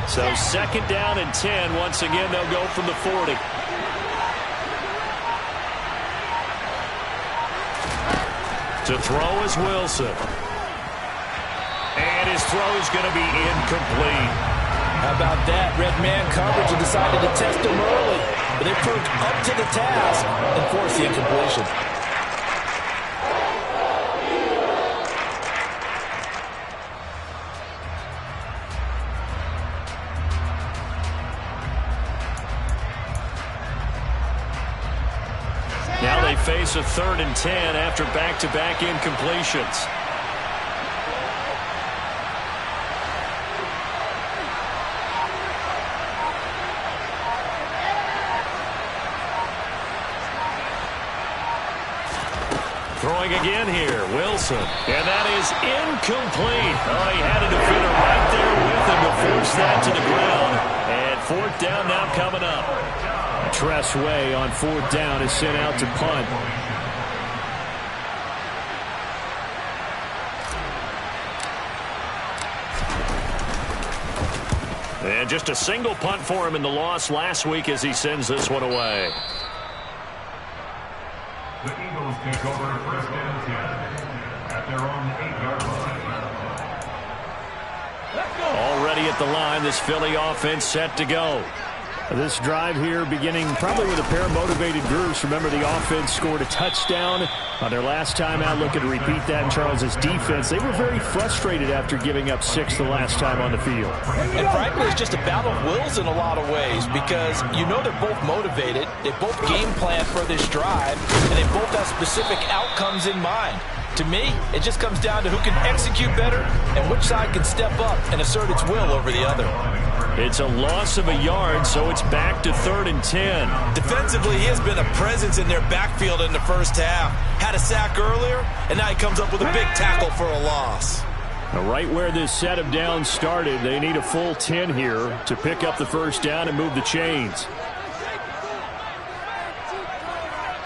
So 2nd down and 10. Once again, they'll go from the 40. To throw is Wilson. And his throw is going to be incomplete. How about that? Red man coverage and decided to test him early. But they proved up to the task and forced the incompletion. Now they face a 3rd and 10 after back-to-back incompletions. Throwing again here, Wilson. And that is incomplete. Oh, he had a defender right there with him to force that to the ground. And 4th down now coming up. Tress Way on 4th down is sent out to punt. And just a single punt for him in the loss last week as he sends this one away. The Eagles take over 1st and 10 at their own 8-yard line. Already at the line, this Philly offense set to go. This drive here beginning probably with a pair of motivated groups. Remember, the offense scored a touchdown on their last time out. Looking to repeat that in Charles's defense. They were very frustrated after giving up 6 the last time on the field. And frankly, it's just a battle of wills in a lot of ways because you know they're both motivated. They both game plan for this drive, and they both have specific outcomes in mind. To me, it just comes down to who can execute better and which side can step up and assert its will over the other. It's a loss of a yard, so it's back to 3rd and 10. Defensively, he has been a presence in their backfield in the first half. Had a sack earlier, and now he comes up with a big tackle for a loss. Now, right where this set of downs started, they need a full 10 here to pick up the 1st down and move the chains.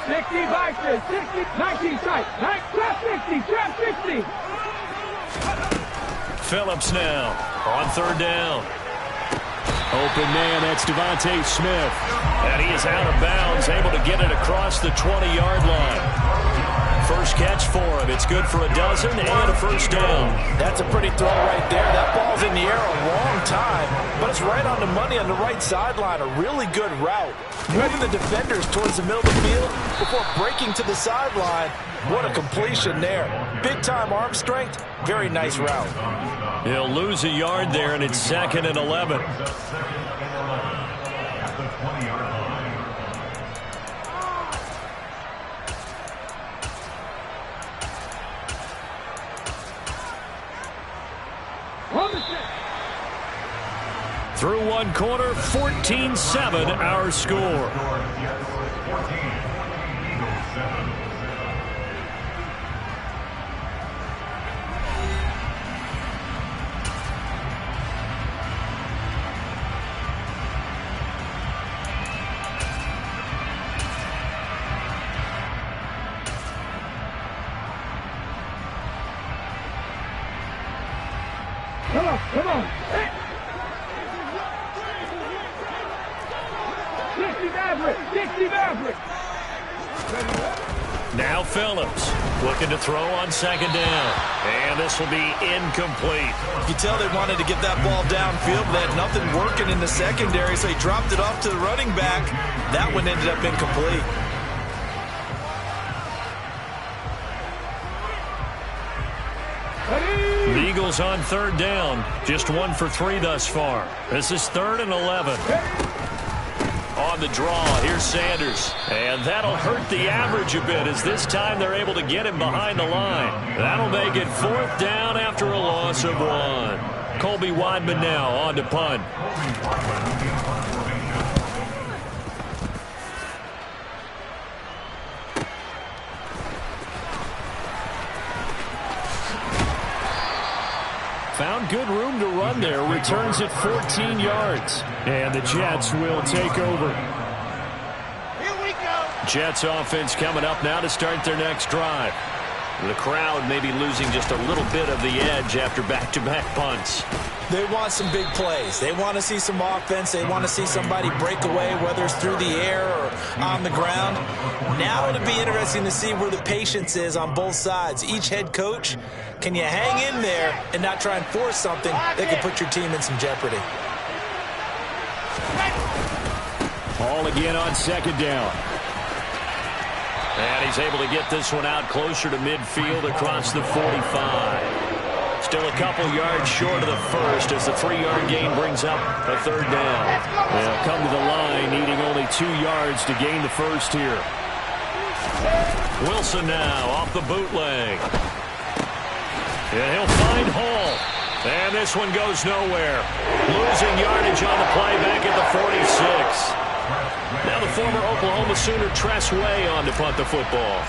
60, Baxter, 60, 19, strike, trap 60, trap 60. Phillips now on 3rd down. Open man, that's Devontae Smith. And he is out of bounds, able to get it across the 20-yard line. First catch for him. It's good for a dozen and a 1st down. That's a pretty throw right there. That ball's in the air a long time, but it's right on the money on the right sideline. A really good route. Moving the defenders towards the middle of the field before breaking to the sideline. What a completion there. Big-time arm strength. Very nice route. He'll lose a yard there, and it's 2nd and 11. At the 20-yard line. Through one quarter, 14-7 our score. Come on. 60 Maverick. Now Phillips looking to throw on 2nd down. And this will be incomplete. You can tell they wanted to get that ball downfield, but they had nothing working in the secondary, so he dropped it off to the running back. That one ended up incomplete. The Eagles on 3rd down. Just 1 for 3 thus far. This is 3rd and 11. On the draw, here's Sanders. And that'll hurt the average a bit as this time they're able to get him behind the line. That'll make it 4th down after a loss of 1. Colby Weidman now on to punt. Found good room to run there. Returns at 14 yards. And the Jets will take over. Here we go. Jets offense coming up now to start their next drive. The crowd may be losing just a little bit of the edge after back-to-back punts. They want some big plays. They want to see some offense. They want to see somebody break away, whether it's through the air or on the ground. Now it'll be interesting to see where the patience is on both sides. Each head coach, can you hang in there and not try and force something that could put your team in some jeopardy? Ball again on second down. And he's able to get this one out closer to midfield across the 45. Still a couple yards short of the first as the 3-yard gain brings up a third down. They'll come to the line needing only 2 yards to gain the first here. Wilson now off the bootleg. And he'll find Hall. And this one goes nowhere. Losing yardage on the play back at the 46. Now the former Oklahoma Sooner Tress Way on to punt the football.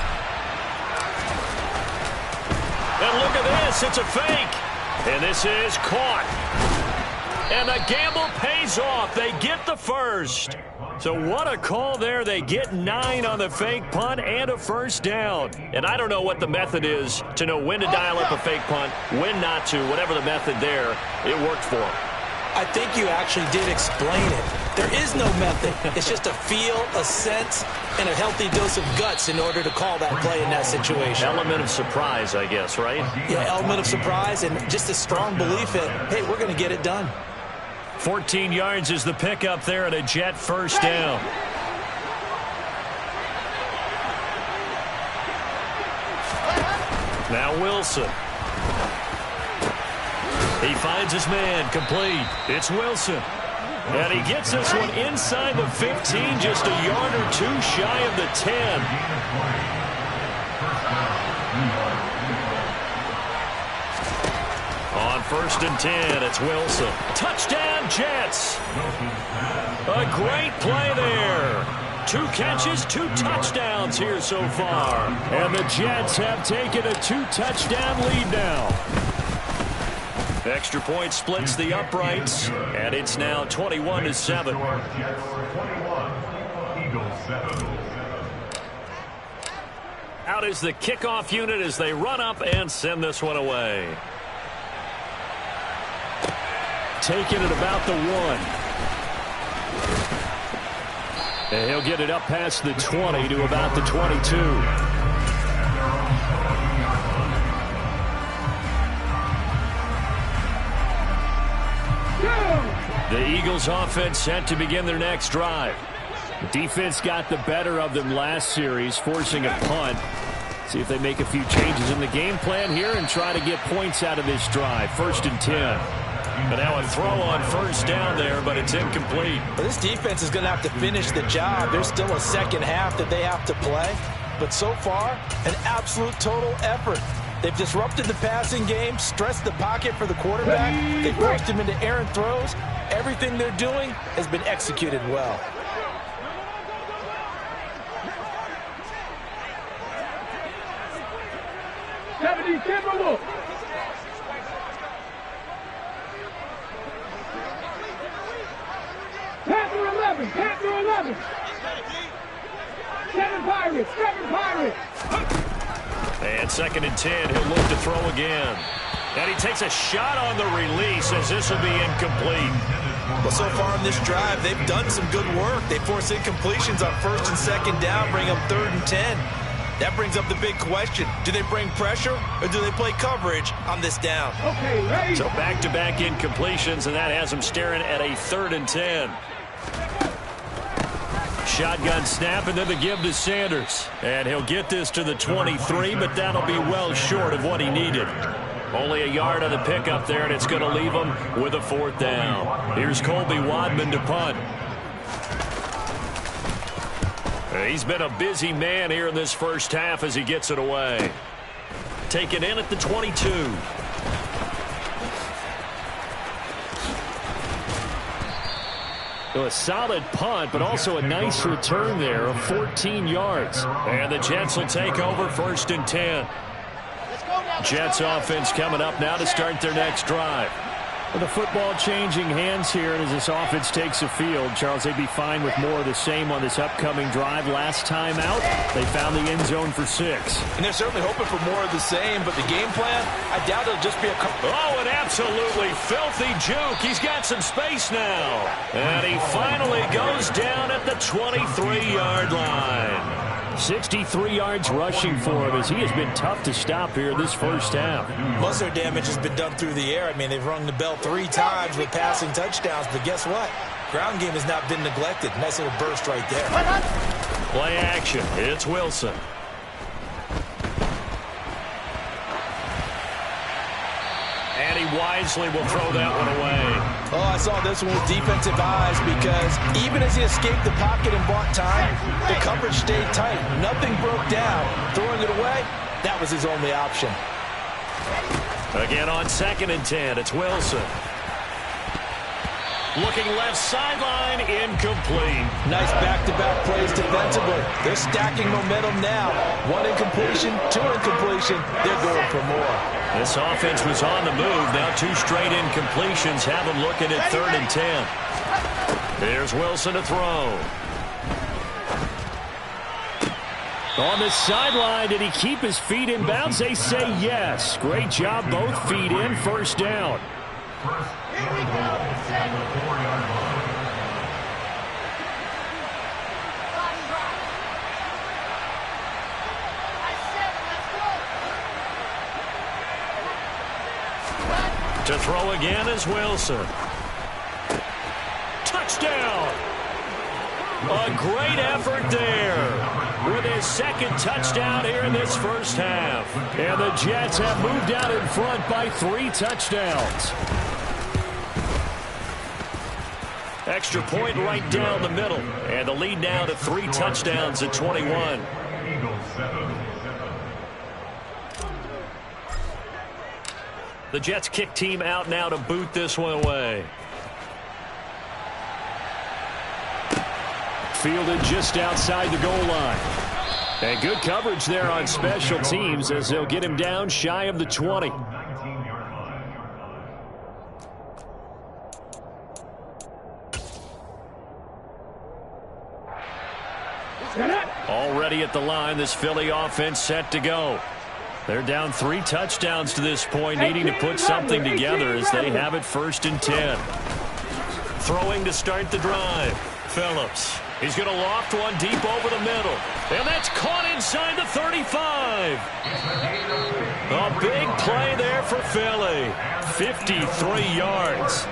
And look at this. It's a fake. And this is caught. And the gamble pays off. They get the first. So what a call there. They get 9 on the fake punt and a first down. And I don't know what the method is to know when to dial up a fake punt, when not to. Whatever the method there, it worked for them. I think you actually did explain it. There is no method. It's just a feel, a sense, and a healthy dose of guts in order to call that play in that situation. Element of surprise, I guess, right? Yeah, element of surprise and just a strong belief that, hey, we're going to get it done. 14 yards is the pickup there at a Jet first down. Now Wilson. He finds his man, complete. It's Wilson. And he gets this one inside the 15, just a yard or two shy of the 10. On 1st and 10, it's Wilson. Touchdown, Jets. A great play there. 2 catches, 2 touchdowns here so far. And the Jets have taken a 2-touchdown lead now. Extra point splits the uprights, and it's now 21-7. Out is the kickoff unit as they run up and send this one away. Taking it about the 1. And he'll get it up past the 20 to about the 22. The Eagles offense set to begin their next drive. The defense got the better of them last series, forcing a punt. See if they make a few changes in the game plan here and try to get points out of this drive. 1st and 10. But now a throw on first down there, but it's incomplete. But this defense is going to have to finish the job. There's still a second half that they have to play. But so far, an absolute total effort. They've disrupted the passing game, stressed the pocket for the quarterback. They forced him into errant throws. Everything they're doing has been executed well. Panther 11, Panther 11. 7 Pirates, 7 Pirates. And 2nd and 10, he'll look to throw again. And he takes a shot on the release as this will be incomplete. Well, so far in this drive, they've done some good work. They force incompletions on 1st and 2nd down, bring up 3rd and 10. That brings up the big question. Do they bring pressure or do they play coverage on this down? Okay, ready. So back-to-back incompletions, and that has them staring at a 3rd and 10. Shotgun snap, and then the give to Sanders. And he'll get this to the 23, but that'll be well short of what he needed. Only a yard on the pickup there, and it's going to leave him with a 4th down. Here's Colby Wadman to punt. He's been a busy man here in this first half as he gets it away. Taken in at the 22. A solid punt, but also a nice return there of 14 yards. And the Jets will take over 1st and 10. Jets offense coming up now to start their next drive. The football changing hands here, and as this offense takes the field, Charles, they'd be fine with more of the same on this upcoming drive. Last time out, they found the end zone for 6. And they're certainly hoping for more of the same, but the game plan, I doubt it'll just be a... Oh, an absolutely filthy juke. He's got some space now. And he finally goes down at the 23-yard line. 63 yards rushing for him as he has been tough to stop here this first half. Most of their damage has been done through the air. I mean, they've rung the bell 3 times with passing touchdowns, but guess what? Ground game has not been neglected. Nice little burst right there. Play action. It's Wilson. And he wisely will throw that one away. Oh, I saw this one with defensive eyes because even as he escaped the pocket and bought time, the coverage stayed tight. Nothing broke down. Throwing it away, that was his only option. Again on 2nd and 10, it's Wilson. Looking left sideline, incomplete. Nice back-to-back plays defensively. They're stacking momentum now. 1 incompletion, 2 incompletion. They're going for more. This offense was on the move. Now 2 straight incompletions have them looking at 3rd and 10. Here's Wilson to throw. On the sideline, did he keep his feet in bounds? They say yes. Great job, both feet in, first down. To throw again is Wilson. Touchdown! A great effort there with his 2nd touchdown here in this first half. And the Jets have moved out in front by 3 touchdowns. Extra point right down the middle. And the lead now to 3 touchdowns at 21. The Jets kick team out now to boot this one away. Fielded just outside the goal line. And good coverage there on special teams as they'll get him down shy of the 20. Already at the line, this Philly offense set to go. They're down 3 touchdowns to this point, needing to put something together as they have it 1st and 10. Throwing to start the drive. Phillips. He's going to loft one deep over the middle. And that's caught inside the 35. A big play there for Philly. 53 yards.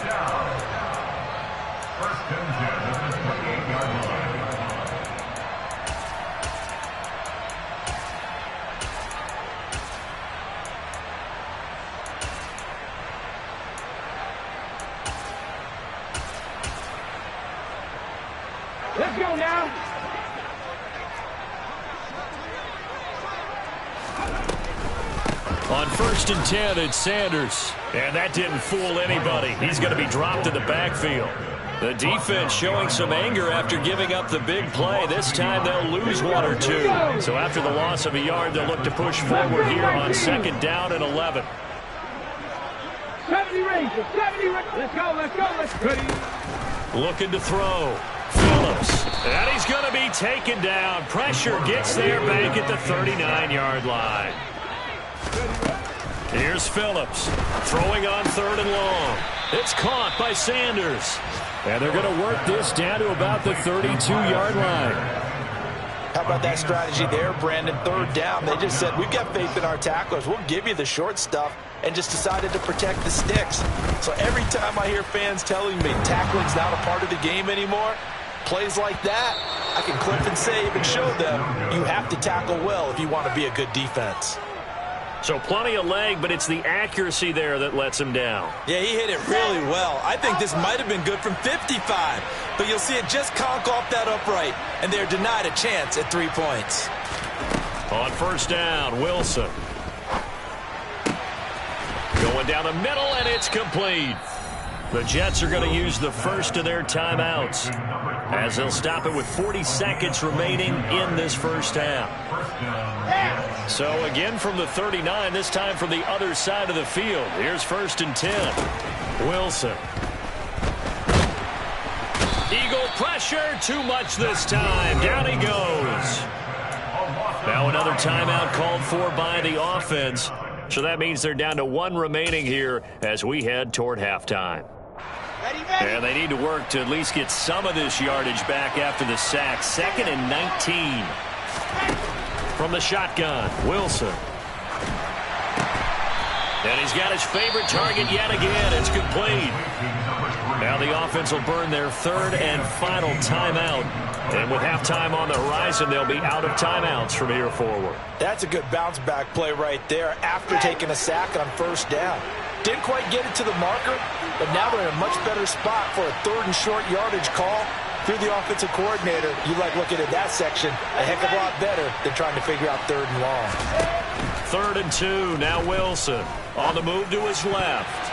Let's go now. On 1st and 10, it's Sanders. And that didn't fool anybody. He's going to be dropped in the backfield. The defense showing some anger after giving up the big play. This time they'll lose 1 or 2. So after the loss of a yard, they'll look to push forward here on 2nd down and 11. 70 Rangers, 70 Rangers. Let's go, let's go, let's go. Looking to throw. Phillips. And he's going to be taken down. Pressure gets there back at the 39-yard line. Here's Phillips. Throwing on 3rd and long. It's caught by Sanders. And they're going to work this down to about the 32-yard line. How about that strategy there, Brandon? 3rd down. They just said, we've got faith in our tacklers. We'll give you the short stuff, and just decided to protect the sticks. So every time I hear fans telling me tackling's not a part of the game anymore, plays like that, I can clip and save and show them you have to tackle well if you want to be a good defense. So plenty of leg, but it's the accuracy there that lets him down. Yeah, he hit it really well. I think this might have been good from 55, but you'll see it just conk off that upright, and they're denied a chance at 3 points. On 1st down, Wilson. Going down the middle, and it's complete. The Jets are going to use the first of their timeouts as they'll stop it with 40 seconds remaining in this first half. So again from the 39, this time from the other side of the field. Here's 1st and 10. Wilson. Eagle pressure, too much this time. Down he goes. Now another timeout called for by the offense. So that means they're down to one remaining here as we head toward halftime. And they need to work to at least get some of this yardage back after the sack. 2nd and 19. From the shotgun, Wilson. And he's got his favorite target yet again. It's complete. Now the offense will burn their 3rd and final timeout. And with halftime on the horizon, they'll be out of timeouts from here forward. That's a good bounce-back play right there after taking a sack on 1st down. Didn't quite get it to the marker, but now they're in a much better spot for a 3rd and short yardage call. Through the offensive coordinator, you like looking at that section a heck of a lot better than trying to figure out 3rd and long. 3rd and 2, now Wilson on the move to his left.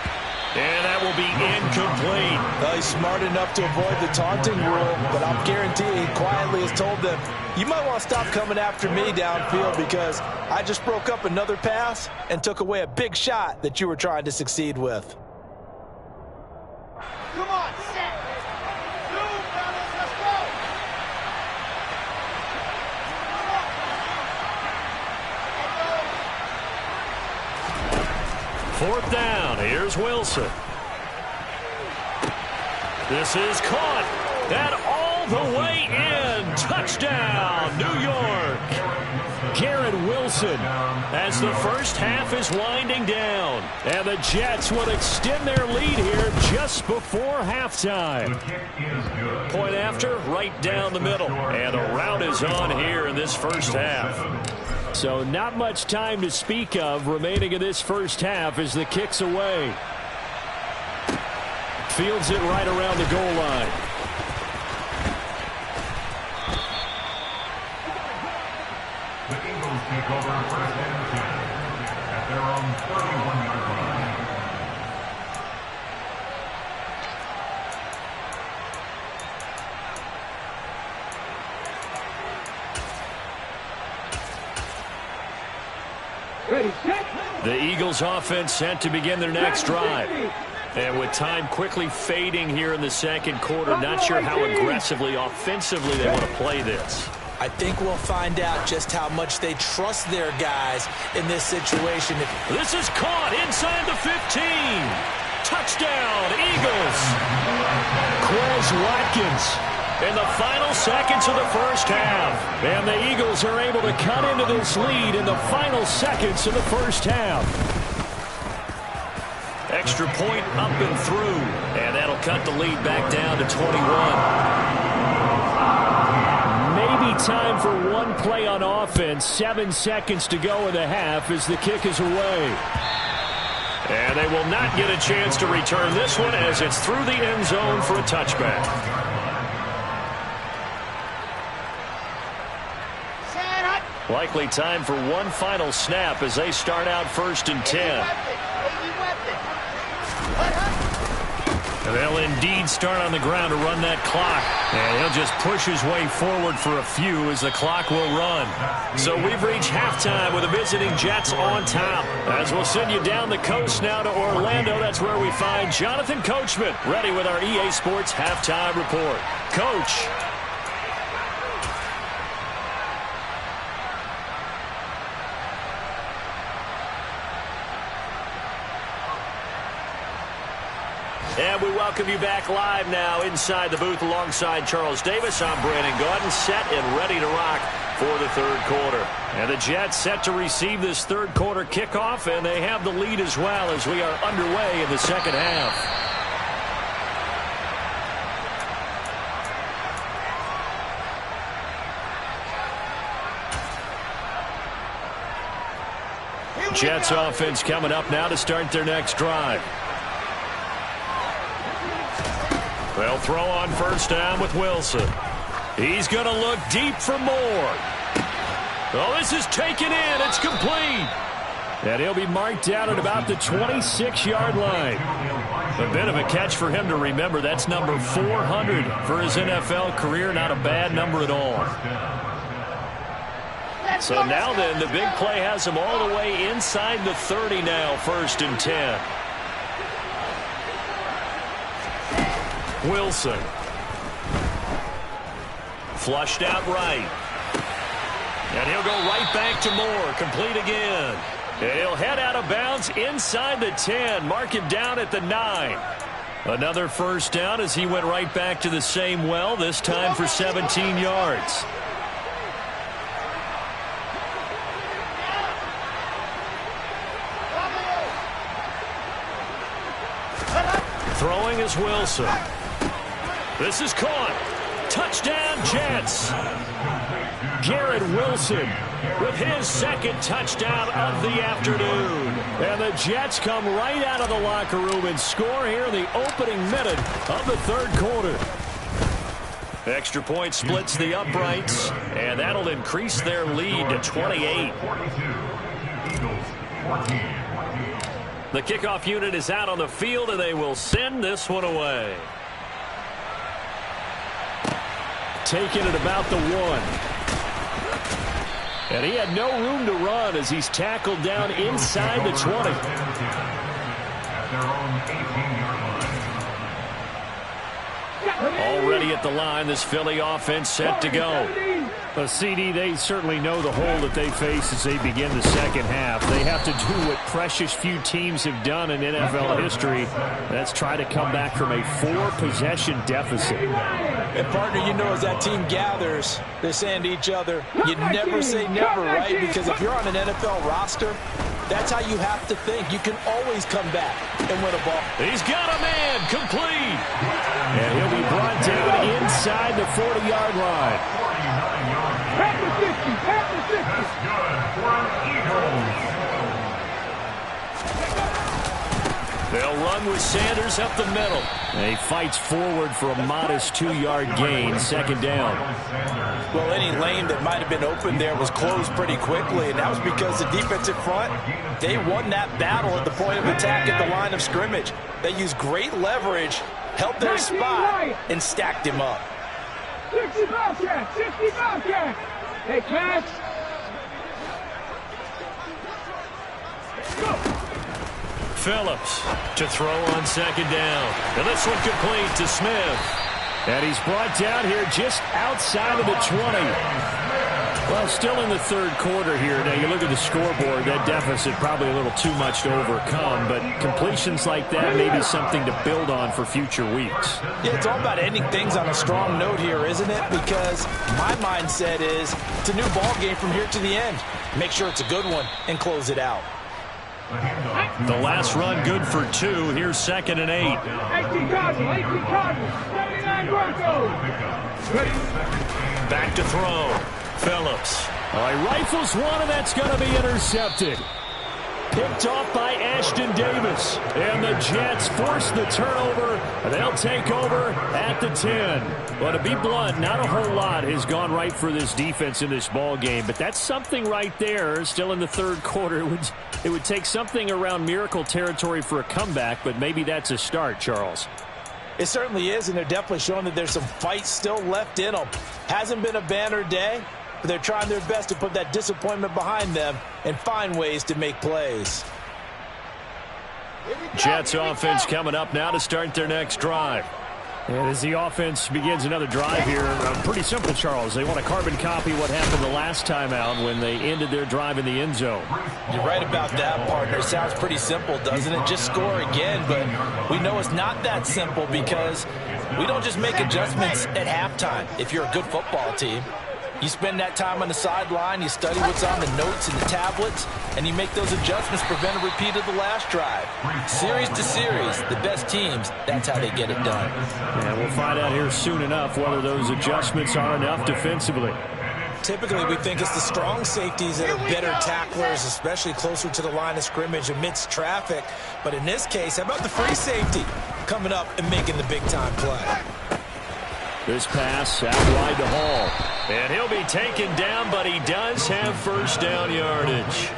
And that will be incomplete. Well, he's smart enough to avoid the taunting rule, but I'll guarantee he quietly has told them, you might want to stop coming after me downfield because I just broke up another pass and took away a big shot that you were trying to succeed with. Come on, set. Move, fellas, let's go. 4th down. Here's Wilson. This is caught. And all the way in. Touchdown, New York. Garrett Wilson as the first half is winding down. And the Jets will extend their lead here just before halftime. Point after, right down the middle. And a rout is on here in this first half. So not much time to speak of remaining in this first half as the kick's away. Fields it right around the goal line. The Eagles take over 1st and 10 at their own 31-yard line. Ready, set. The Eagles offense set to begin their next drive. And with time quickly fading here in the 2nd quarter, not sure how aggressively, offensively they want to play this. I think we'll find out just how much they trust their guys in this situation. This is caught inside the 15. Touchdown, Eagles. Quez Watkins in the final seconds of the first half. And the Eagles are able to cut into this lead in the final seconds of the first half. Extra point up and through. And that'll cut the lead back down to 21. Maybe time for one play on offense. 7 seconds to go in the half as the kick is away. And they will not get a chance to return this one as it's through the end zone for a touchback. Likely time for one final snap as they start out 1st and 10. And they'll indeed start on the ground to run that clock. And he'll just push his way forward for a few as the clock will run. So we've reached halftime with the visiting Jets on top. As we'll send you down the coast now to Orlando, that's where we find Jonathan Coachman ready with our EA Sports halftime report. Coach. And we welcome you back live now inside the booth alongside Charles Davis. I'm Brandon Gaudin, set and ready to rock for the 3rd quarter. And the Jets set to receive this 3rd quarter kickoff, and they have the lead as well as we are underway in the 2nd half. Jets offense coming up now to start their next drive. They'll throw on 1st down with Wilson. He's going to look deep for more. Oh, this is taken in. It's complete. And he'll be marked down at about the 26-yard line. A bit of a catch for him to remember. That's number 400 for his NFL career. Not a bad number at all. So now then, the big play has him all the way inside the 30 now, 1st and 10. Wilson. Flushed out right. And he'll go right back to Moore. Complete again. And he'll head out of bounds inside the 10. Mark him down at the 9. Another first down as he went right back to the same well, this time for 17 yards. Throwing is Wilson. This is caught. Touchdown, Jets. Garrett Wilson with his second touchdown of the afternoon. And the Jets come right out of the locker room and score here in the opening minute of the third quarter. Extra point splits the uprights, and that'll increase their lead to 28. The kickoff unit is out on the field, and they will send this one away. Taking it about the 1. And he had no room to run as he's tackled down inside the 20. Already at the line, this Philly offense set to go. A CD, they certainly know the hole that they face as they begin the second half. They have to do what precious few teams have done in NFL history. That's try to come back from a 4-possession deficit. And partner, you know, as that team gathers, they're saying to each other, you never say never, right? Because if you're on an NFL roster, that's how you have to think. You can always come back and win a ball. He's got a man, complete. And he'll be brought down inside the 40-yard line. Back to 50, back to 50. That's good for an Eagles. They'll run with Sanders up the middle. And he fights forward for a modest 2-yard gain, second down. Well, any lane that might have been open there was closed pretty quickly, and that was because the defensive front, they won that battle at the point of attack at the line of scrimmage. They used great leverage, held their spot, and stacked him up. 60 Bobcats, 60 Bobcats. Hey, catch. Go. Phillips to throw on second down. And this one complete to Smith. And he's brought down here just outside of the 20. Well, still in the third quarter here. Now, you look at the scoreboard, that deficit probably a little too much to overcome, but completions like that may be something to build on for future weeks. Yeah, it's all about ending things on a strong note here, isn't it? Because my mindset is it's a new ball game from here to the end. Make sure it's a good one and close it out. The last run good for 2. Here's 2nd and 8. 18 Cardinals, 79 Broncos. Back to throw. Phillips. All right, rifles one, and that's going to be intercepted. Picked off by Ashton Davis. And the Jets force the turnover. They'll take over at the 10. Well, to be blunt, not a whole lot has gone right for this defense in this ball game, but that's something right there. Still in the third quarter. It would take something around miracle territory for a comeback, but maybe that's a start, Charles. It certainly is, and they're definitely showing that there's some fight still left in them. Hasn't been a banner day, but they're trying their best to put that disappointment behind them and find ways to make plays. Jets offense coming up now to start their next drive. And as the offense begins another drive here, pretty simple, Charles. They want to carbon copy what happened the last time out when they ended their drive in the end zone. You're right about that, partner. Sounds pretty simple, doesn't it? Just score again, but we know it's not that simple because we don't just make adjustments at halftime if you're a good football team. You spend that time on the sideline, you study what's on the notes and the tablets, and you make those adjustments, prevent a repeat of the last drive. Series to series, the best teams, that's how they get it done. And we'll find out here soon enough whether those adjustments are enough defensively. Typically, we think it's the strong safeties that are better tacklers, especially closer to the line of scrimmage amidst traffic. But in this case, how about the free safety coming up and making the big-time play? This pass out wide to Hall. And he'll be taken down, but he does have first down yardage.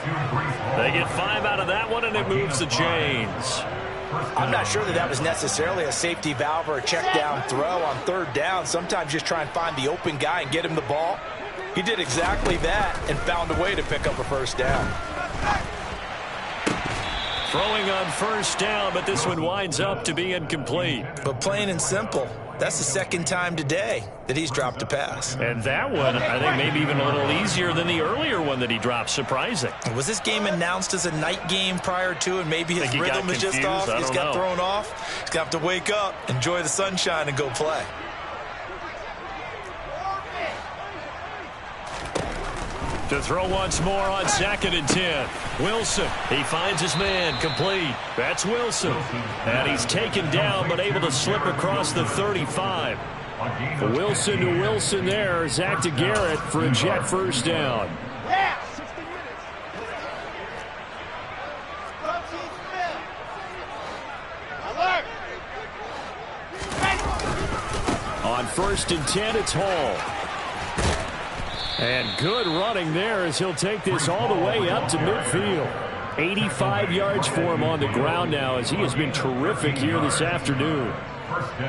They get 5 out of that one, and it moves the chains. I'm not sure that was necessarily a safety valve or a check down throw on third down. Sometimes just try and find the open guy and get him the ball. He did exactly that and found a way to pick up a first down. Throwing on first down, but this one winds up to be incomplete. But plain and simple, that's the second time today that he's dropped a pass. And that one, I think, maybe even a little easier than the earlier one that he dropped. Surprising. Was this game announced as a night game prior to, and maybe his rhythm is just off? He's got thrown off. He's going to have to wake up, enjoy the sunshine, and go play. To throw once more on 2nd and 10. Wilson, he finds his man, complete. That's Wilson. And he's taken down, but able to slip across the 35. Wilson to Wilson there. Zach to Garrett for a Jet first down. On 1st and 10, it's Hall. And good running there as he'll take this all the way up to midfield. 85 yards for him on the ground now as he has been terrific here this afternoon.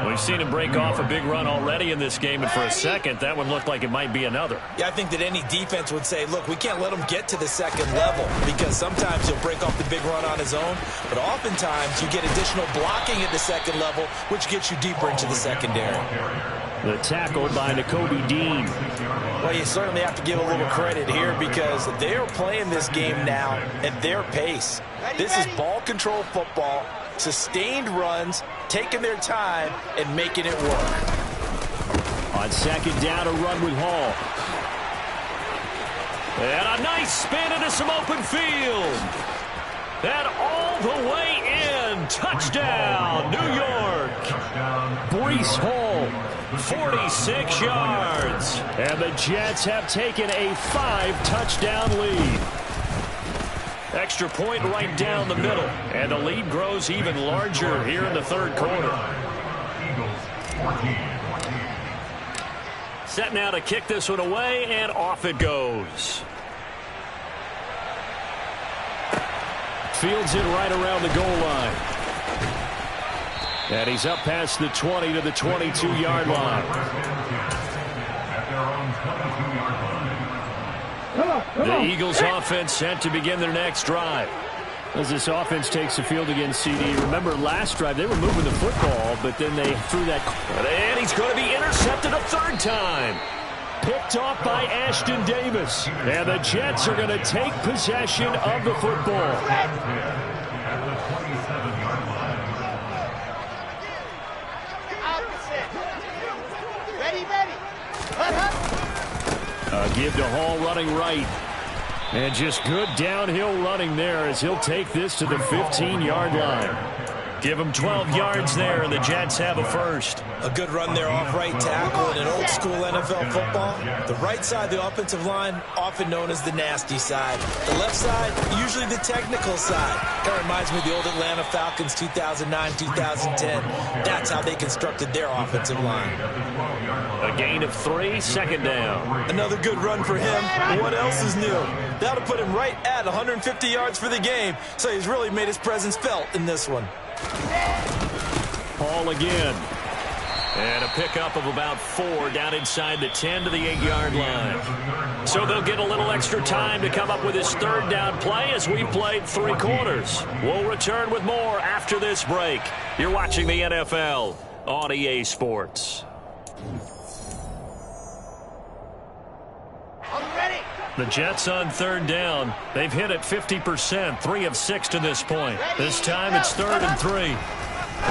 We've seen him break off a big run already in this game, and for a second, that one looked like it might be another. Yeah, I think that any defense would say, look, we can't let him get to the second level because sometimes he'll break off the big run on his own, but oftentimes you get additional blocking at the second level, which gets you deeper into the secondary. The tackle by Nakobe Dean. Well, you certainly have to give a little credit here because they are playing this game now at their pace. This is ball control football, sustained runs, taking their time, and making it work. On 2nd down, a run with Hall. And a nice spin into some open field. And all the way in. Touchdown, New York. Breece Hall, 46 yards. And the Jets have taken a 5-touchdown lead. Extra point right down the middle. And the lead grows even larger here in the third quarter. Set now to kick this one away, and off it goes. Fields it right around the goal line. And he's up past the 20 to the 22-yard line. The Eagles offense set to begin their next drive. As this offense takes the field against CD. Remember last drive they were moving the football, but then they threw that. And he's going to be intercepted a third time. Picked off by Ashton Davis. And the Jets are going to take possession of the football. Give to Hall running right. And just good downhill running there as he'll take this to the 15-yard line. Give him 12 yards there, and the Jets have a first. A good run there off right tackle in an old-school NFL football. The right side, the offensive line, often known as the nasty side. The left side, usually the technical side. Kind of reminds me of the old Atlanta Falcons 2009-2010. That's how they constructed their offensive line. A gain of 3, 2nd down. Another good run for him. What else is new? That'll put him right at 150 yards for the game, so he's really made his presence felt in this one. Hall again. And a pickup of about 4 down inside the 10 to the 8-yard line. So they'll get a little extra time to come up with his third down play as we've played 3 quarters. We'll return with more after this break. You're watching the NFL on EA Sports. The Jets on 3rd down. They've hit it 50%, 3 of 6 to this point. This time it's 3rd and 3.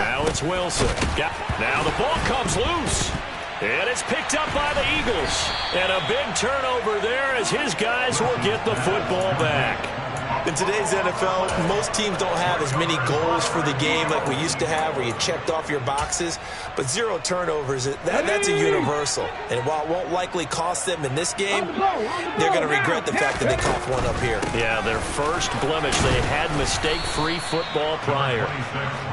Now it's Wilson. Now the ball comes loose. And it's picked up by the Eagles. And a big turnover there as his guys will get the football back. In today's NFL, most teams don't have as many goals for the game like we used to have where you checked off your boxes. But 0 turnovers, that's a universal. And while it won't likely cost them in this game, they're going to regret the fact that they coughed one up here. Yeah, their first blemish. They had mistake-free football prior.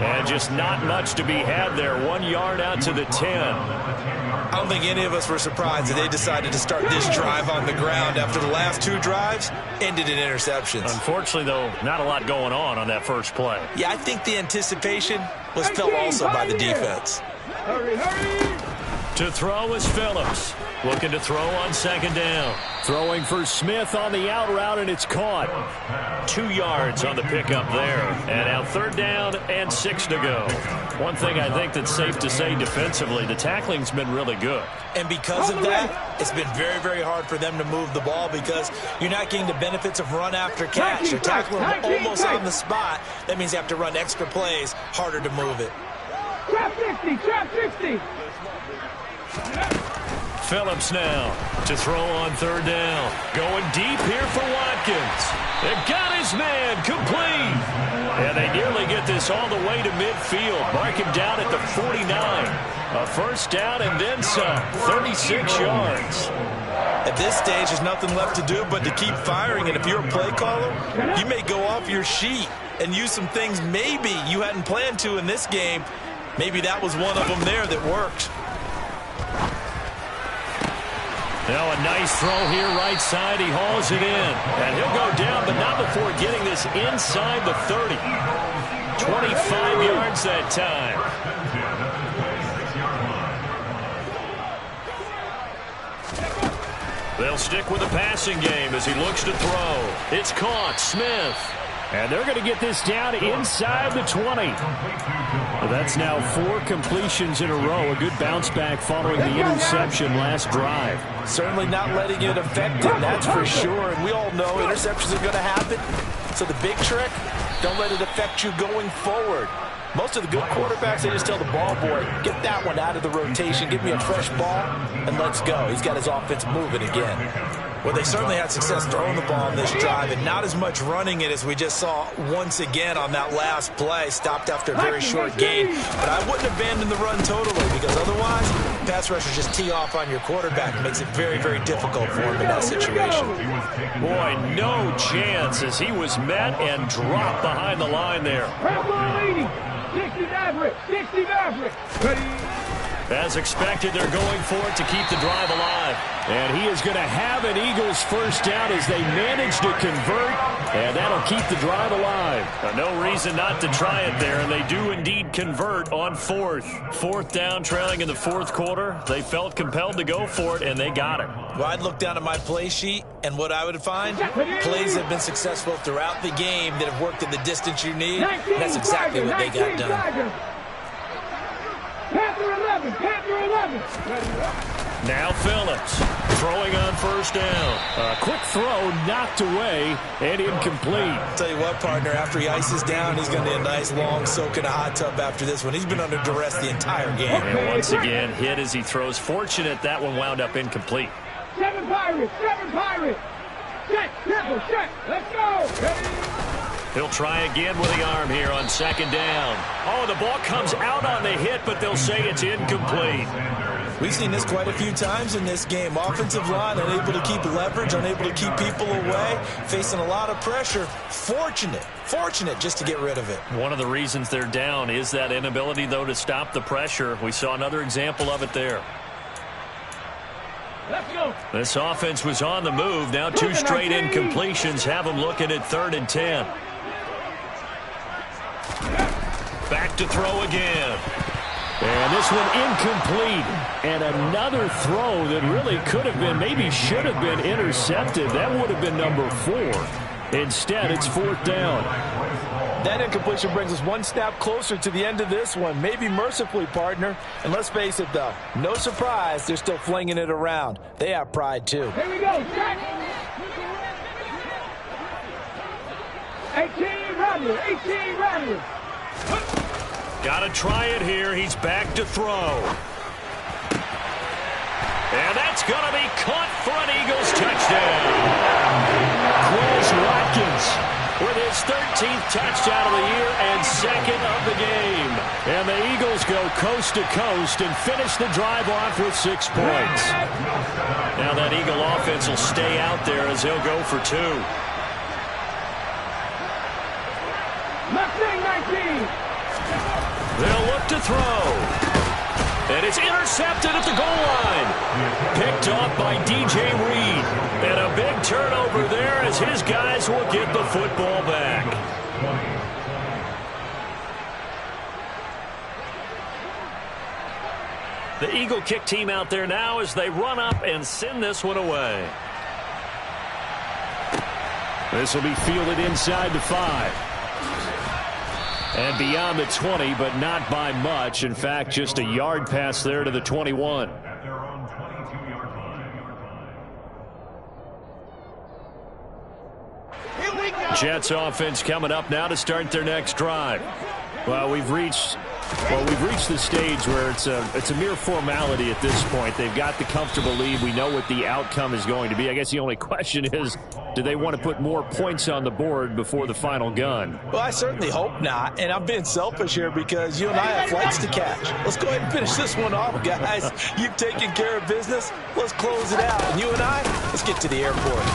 And just not much to be had there. 1 yard out to the 10. I don't think any of us were surprised that they decided to start this drive on the ground after the last 2 drives ended in interceptions. Unfortunately, though, not a lot going on that first play. Yeah, I think the anticipation was felt also by the defense. To throw is Phillips. Looking to throw on second down. Throwing for Smith on the out route, and it's caught. 2 yards on the pickup there. And now third down and 6 to go. One thing I think that's safe to say defensively, the tackling's been really good. And because of that, it's been very, very hard for them to move the ball because you're not getting the benefits of run after catch. You're tackling almost on the spot. That means you have to run extra plays, harder to move it. Trap 60, trap 60. Phillips now to throw on third down. Going deep here for Watkins. It got his man complete. And they nearly get this all the way to midfield. Mark him down at the 49. A first down and then some. 36 yards. At this stage, there's nothing left to do but to keep firing. And if you're a play caller, you may go off your sheet and use some things maybe you hadn't planned to in this game. Maybe that was one of them there that worked. Now a nice throw here right side. He hauls it in. And he'll go down, but not before getting this inside the 30. 25 yards that time. They'll stick with the passing game as he looks to throw. It's caught. Smith. And they're going to get this down inside the 20. That's now 4 completions in a row. A good bounce back following the interception last drive. Certainly not letting it affect him, that's for sure. And we all know interceptions are going to happen. So the big trick, don't let it affect you going forward. Most of the good quarterbacks, they just tell the ball boy, get that one out of the rotation, give me a fresh ball, and let's go. He's got his offense moving again. Well, they certainly had success throwing the ball on this drive and not as much running it as we just saw once again on that last play. Stopped after a very short gain. But I wouldn't abandon the run totally because otherwise, pass rushers just tee off on your quarterback. It makes it very, very difficult for him in that situation. Boy, no chance as he was met and dropped behind the line there. 60 Maverick, 60 Maverick. As expected, they're going for it to keep the drive alive. And he is going to have an Eagles first down as they manage to convert, and that'll keep the drive alive. No reason not to try it there, and they do indeed convert on fourth. Fourth down, trailing in the fourth quarter. They felt compelled to go for it, and they got it. Well, I'd look down at my play sheet, and what I would find, plays that have been successful throughout the game that have worked in the distance you need. That's exactly what they got done. Panther 11, Panther 11. Now Phillips throwing on first down. A quick throw knocked away and incomplete. I'll tell you what, partner, after he ices down, he's going to need a nice long soak in a hot tub after this one. He's been under duress the entire game. And once again, hit as he throws. Fortunate that one wound up incomplete. 7 Pirates, 7 Pirates. Check, triple, check. Let's go. He'll try again with the arm here on second down. Oh, the ball comes out on the hit, but they'll say it's incomplete. We've seen this quite a few times in this game. Offensive line unable to keep leverage, unable to keep people away, facing a lot of pressure. Fortunate just to get rid of it. One of the reasons they're down is that inability, though, to stop the pressure. We saw another example of it there. Let's go. This offense was on the move. Now 2 straight incompletions have them looking at 3rd and 10. Back to throw again. And this one incomplete. And another throw that really could have been, maybe should have been intercepted. That would have been number 4. Instead, it's 4th down. That incompletion brings us one snap closer to the end of this one. Maybe mercifully, partner. And let's face it, though, no surprise, they're still flinging it around. They have pride, too. Here we go, check. 18 Rattler. Got to try it here. He's back to throw. And that's going to be caught for an Eagles touchdown. Chris Watkins with his 13th touchdown of the year and 2nd of the game. And the Eagles go coast to coast and finish the drive off with 6 points. Now that Eagle offense will stay out there as they'll go for 2. Mustang 19. They'll look to throw. And it's intercepted at the goal line. Picked off by DJ Reed. And a big turnover there as his guys will get the football back. The Eagle kick team out there now as they run up and send this one away. This will be fielded inside the 5. And beyond the 20, but not by much. In fact, just a yard pass there to the 21. At their own 22-yard line. Jets offense coming up now to start their next drive. Well, we've reached the stage where it's a mere formality at this point. They've got the comfortable lead. We know what the outcome is going to be. I guess the only question is, do they want to put more points on the board before the final gun? Well, I certainly hope not. And I'm being selfish here because you and I have flights to catch. Let's go ahead and finish this one off, guys. You've taken care of business. Let's close it out. And you and I, let's get to the airport.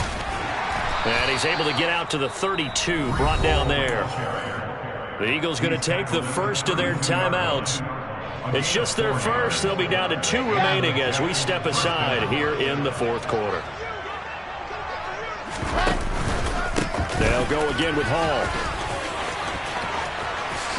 And he's able to get out to the 32, brought down there. The Eagles going to take the first of their timeouts. It's just their first. They'll be down to 2 remaining as we step aside here in the 4th quarter. They'll go again with Hall.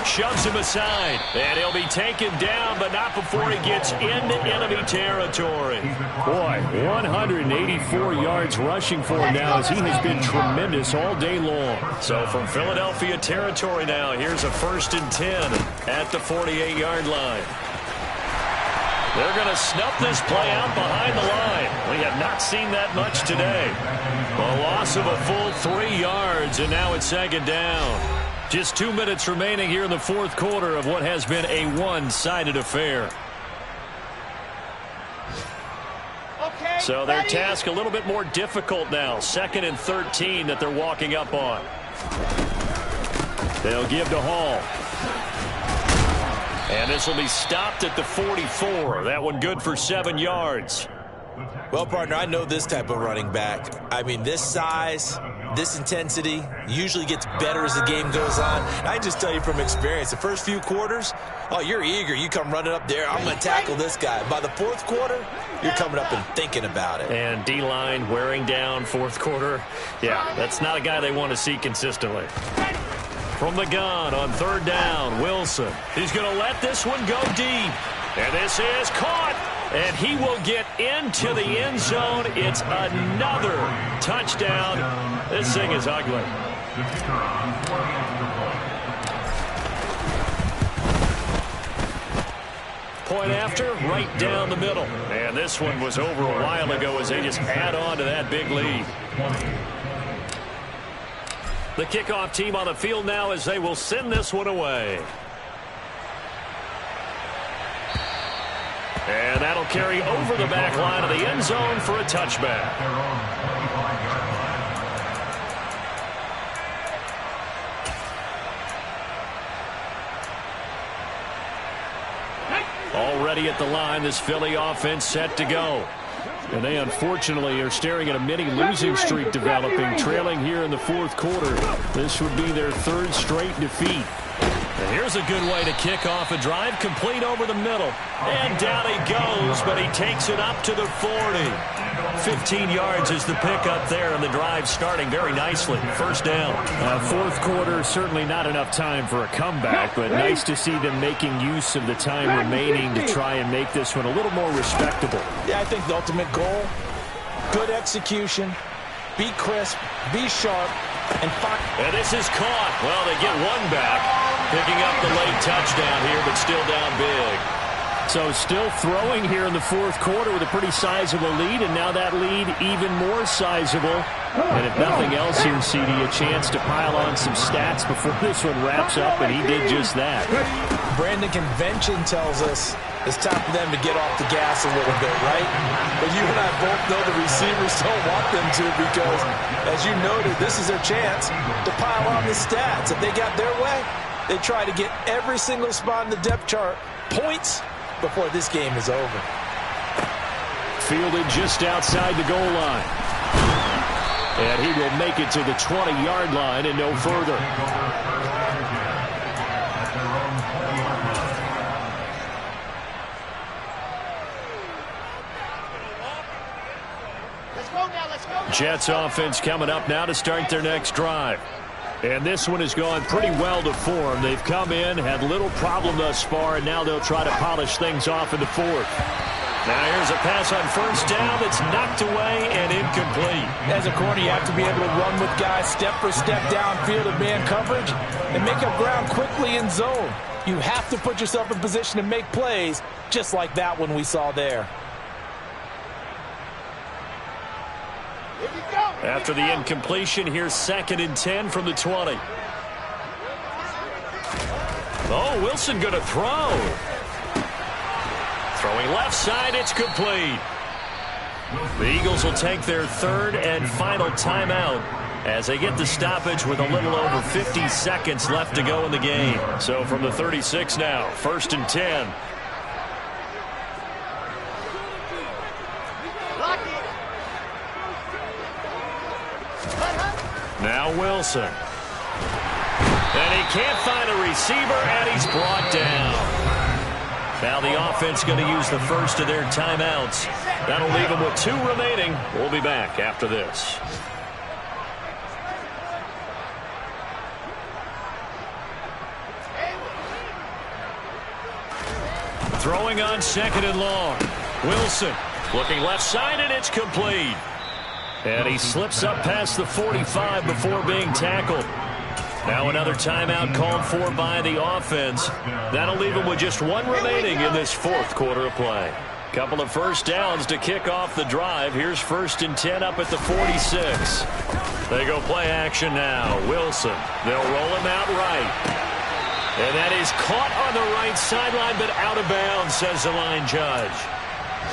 Shoves him aside, and he'll be taken down, but not before he gets into enemy territory. Boy, 184 yards rushing for him now as he has been tremendous all day long. So from Philadelphia territory now, here's a 1st and 10 at the 48-yard line. They're going to snuff this play out behind the line. We have not seen that much today. A loss of a full 3 yards, and now it's 2nd down. Just 2 minutes remaining here in the 4th quarter of what has been a one-sided affair. Okay, so their task a little bit more difficult now. 2nd and 13 that they're walking up on. They'll give to Hall. And this will be stopped at the 44. That one good for 7 yards. Well, partner, I know this type of running back. I mean, this size, this intensity usually gets better as the game goes on. I can just tell you from experience, the first few quarters, oh, you're eager. You come running up there, I'm going to tackle this guy. By the 4th quarter, you're coming up and thinking about it. And D-line wearing down 4th quarter. Yeah, that's not a guy they want to see consistently. From the gun on 3rd down, Wilson. He's going to let this one go deep. And this is caught. And he will get into the end zone. It's another touchdown. This thing is ugly. Point after, right down the middle. And this one was over a while ago as they just add on to that big lead. The kickoff team on the field now as they will send this one away. And that'll carry over the back line of the end zone for a touchback. Already at the line, this Philly offense set to go. And they unfortunately are staring at a mini losing streak developing, trailing here in the 4th quarter. This would be their 3rd straight defeat. And here's a good way to kick off a drive, complete over the middle. And down he goes, but he takes it up to the 40. 15 yards is the pickup there, and the drive starting very nicely. 1st down. 4th quarter, certainly not enough time for a comeback, but nice to see them making use of the time remaining to try and make this one a little more respectable. Yeah, I think the ultimate goal, good execution, be crisp, be sharp, and find. And this is caught. Well, they get one back. Picking up the late touchdown here, but still down big. So still throwing here in the 4th quarter with a pretty sizable lead, and now that lead even more sizable. And if nothing else here, CD, a chance to pile on some stats before this one wraps up, and he did just that. Brandon, convention tells us it's time for them to get off the gas a little bit, right? But you and I both know the receivers don't want them to because, as you noted, this is their chance to pile on the stats. If they got their way, they try to get every single spot in the depth chart points before this game is over. Fielded just outside the goal line. And he will make it to the 20-yard line and no further. Jets offense coming up now to start their next drive. And this one has gone pretty well to form. They've come in, had little problem thus far, and now they'll try to polish things off in the fourth. Now here's a pass on first down that's knocked away and incomplete. As a corner, you have to be able to run with guys step for step downfield in man coverage and make up ground quickly in zone. You have to put yourself in position to make plays, just like that one we saw there. After the incompletion, here's 2nd and 10 from the 20. Oh, Wilson going to throw. Throwing left side, it's complete. The Eagles will take their 3rd and final timeout as they get the stoppage with a little over 50 seconds left to go in the game. So from the 36 now, 1st and 10. Now Wilson. And he can't find a receiver, and he's brought down. Now the offense going to use the first of their timeouts. That'll leave them with 2 remaining. We'll be back after this. Throwing on 2nd and long. Wilson looking left side, and it's complete. And he slips up past the 45 before being tackled. Now another timeout called for by the offense. That'll leave them with just 1 remaining in this 4th quarter of play. Couple of first downs to kick off the drive. Here's 1st and 10 up at the 46. They go play action now. Wilson. They'll roll him out right. And that is caught on the right sideline, but out of bounds, says the line judge.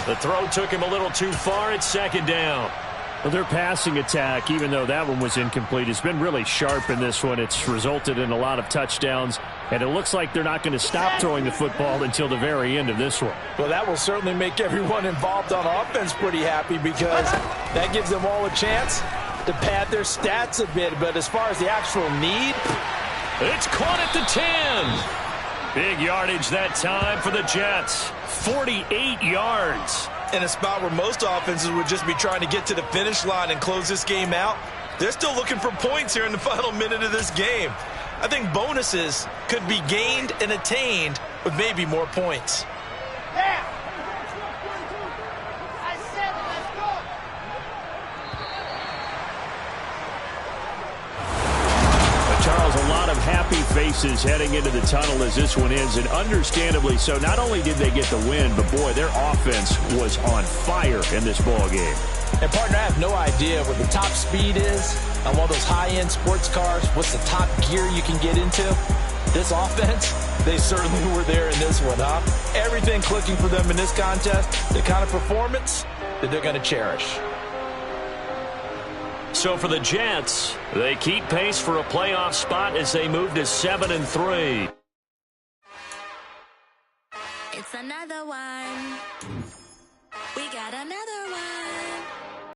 The throw took him a little too far. It's 2nd down. Well, their passing attack, even though that one was incomplete, has been really sharp in this one. It's resulted in a lot of touchdowns, and it looks like they're not going to stop throwing the football until the very end of this one. Well, that will certainly make everyone involved on offense pretty happy because that gives them all a chance to pad their stats a bit. But as far as the actual need, it's caught at the 10. Big yardage that time for the Jets. 48 yards. In a spot where most offenses would just be trying to get to the finish line and close this game out, they're still looking for points here in the final minute of this game. I think bonuses could be gained and attained with maybe more points. Yeah. I said let's go. But Charles, a lot of happy faces heading into the tunnel as this one ends, and understandably so. Not only did they get the win, but boy, their offense was on fire in this ball game. And partner, I have no idea what the top speed is on one of those high-end sports cars. What's the top gear you can get into? This offense, they certainly were there in this one, huh? Everything clicking for them in this contest, the kind of performance that they're going to cherish. So for the Jets, they keep pace for a playoff spot as they move to 7-3. It's another one.